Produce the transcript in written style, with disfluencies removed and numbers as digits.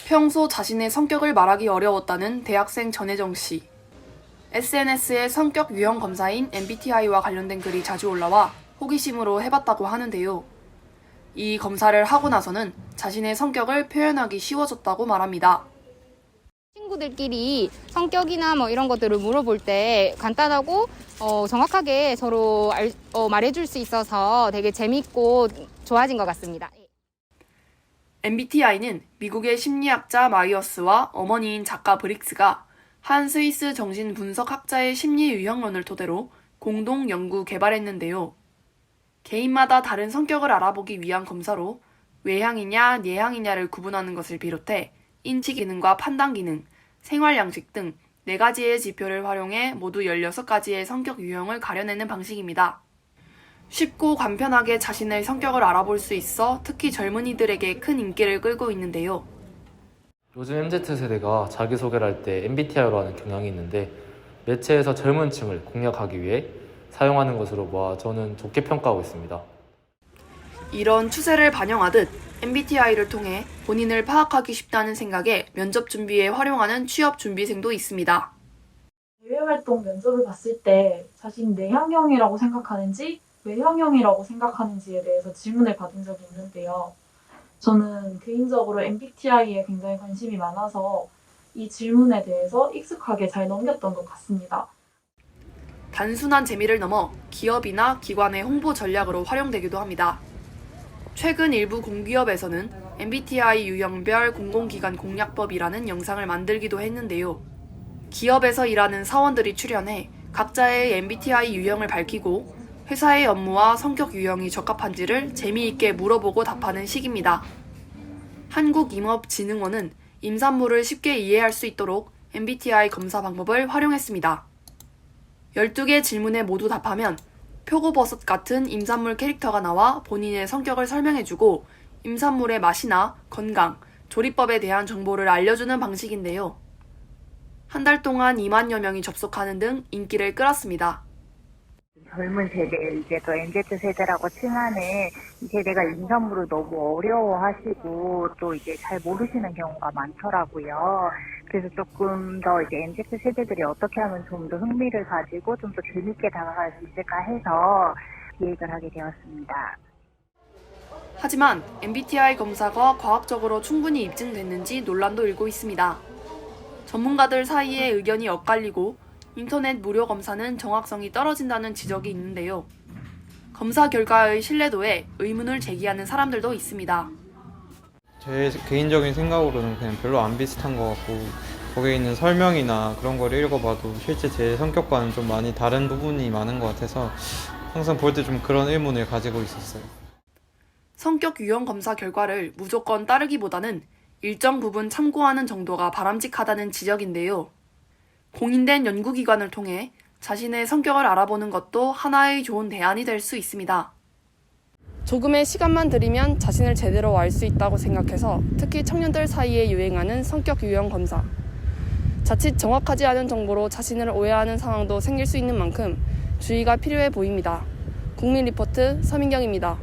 평소 자신의 성격을 말하기 어려웠다는 대학생 전혜정 씨. SNS에 성격 유형 검사인 MBTI와 관련된 글이 자주 올라와 호기심으로 해봤다고 하는데요. 이 검사를 하고 나서는 자신의 성격을 표현하기 쉬워졌다고 말합니다. 친구들끼리 성격이나 이런 것들을 물어볼 때 간단하고 정확하게 서로 말해줄 수 있어서 되게 재밌고 좋아진 것 같습니다. MBTI는 미국의 심리학자 마이어스와 어머니인 작가 브릭스가 한 스위스 정신분석학자의 심리 유형론을 토대로 공동 연구 개발했는데요. 개인마다 다른 성격을 알아보기 위한 검사로 외향이냐 내향이냐를 구분하는 것을 비롯해 인지 기능과 판단 기능, 생활 양식 등 4가지의 지표를 활용해 모두 16가지의 성격 유형을 가려내는 방식입니다. 쉽고 간편하게 자신의 성격을 알아볼 수 있어 특히 젊은이들에게 큰 인기를 끌고 있는데요. 요즘 MZ세대가 자기소개를 할 때 MBTI로 하는 경향이 있는데 매체에서 젊은 층을 공략하기 위해 사용하는 것으로 봐 저는 좋게 평가하고 있습니다. 이런 추세를 반영하듯 MBTI를 통해 본인을 파악하기 쉽다는 생각에 면접 준비에 활용하는 취업 준비생도 있습니다. 대외활동 면접을 봤을 때 자신이 내향형이라고 생각하는지 외향형이라고 생각하는지에 대해서 질문을 받은 적이 있는데요. 저는 개인적으로 MBTI에 굉장히 관심이 많아서 이 질문에 대해서 익숙하게 잘 넘겼던 것 같습니다. 단순한 재미를 넘어 기업이나 기관의 홍보 전략으로 활용되기도 합니다. 최근 일부 공기업에서는 MBTI 유형별 공공기관 공략법이라는 영상을 만들기도 했는데요. 기업에서 일하는 사원들이 출연해 각자의 MBTI 유형을 밝히고 회사의 업무와 성격 유형이 적합한지를 재미있게 물어보고 답하는 식입니다. 한국임업진흥원은 임산부를 쉽게 이해할 수 있도록 MBTI 검사 방법을 활용했습니다. 12개 질문에 모두 답하면 표고버섯 같은 임산물 캐릭터가 나와 본인의 성격을 설명해주고 임산물의 맛이나 건강, 조리법에 대한 정보를 알려주는 방식인데요. 한 달 동안 2만여 명이 접속하는 등 인기를 끌었습니다. 젊은 세대, 이제 또 MZ세대라고 칭하는 이 세대가 임산부를 너무 어려워하시고 또 이제 잘 모르시는 경우가 많더라고요. 그래서 조금 더 이제 MZ세대들이 어떻게 하면 좀 더 흥미를 가지고 좀 더 재밌게 다가갈 수 있을까 해서 기획을 하게 되었습니다. 하지만 MBTI 검사가 과학적으로 충분히 입증됐는지 논란도 일고 있습니다. 전문가들 사이에 의견이 엇갈리고 인터넷 무료 검사는 정확성이 떨어진다는 지적이 있는데요. 검사 결과의 신뢰도에 의문을 제기하는 사람들도 있습니다. 제 개인적인 생각으로는 그냥 별로 안 비슷한 것 같고 거기에 있는 설명이나 그런 걸 읽어봐도 실제 제 성격과는 좀 많이 다른 부분이 많은 것 같아서 항상 볼 때 좀 그런 의문을 가지고 있었어요. 성격 유형 검사 결과를 무조건 따르기보다는 일정 부분 참고하는 정도가 바람직하다는 지적인데요. 공인된 연구기관을 통해 자신의 성격을 알아보는 것도 하나의 좋은 대안이 될 수 있습니다. 조금의 시간만 들이면 자신을 제대로 알 수 있다고 생각해서 특히 청년들 사이에 유행하는 성격 유형 검사. 자칫 정확하지 않은 정보로 자신을 오해하는 상황도 생길 수 있는 만큼 주의가 필요해 보입니다. 국민리포트 서민경입니다.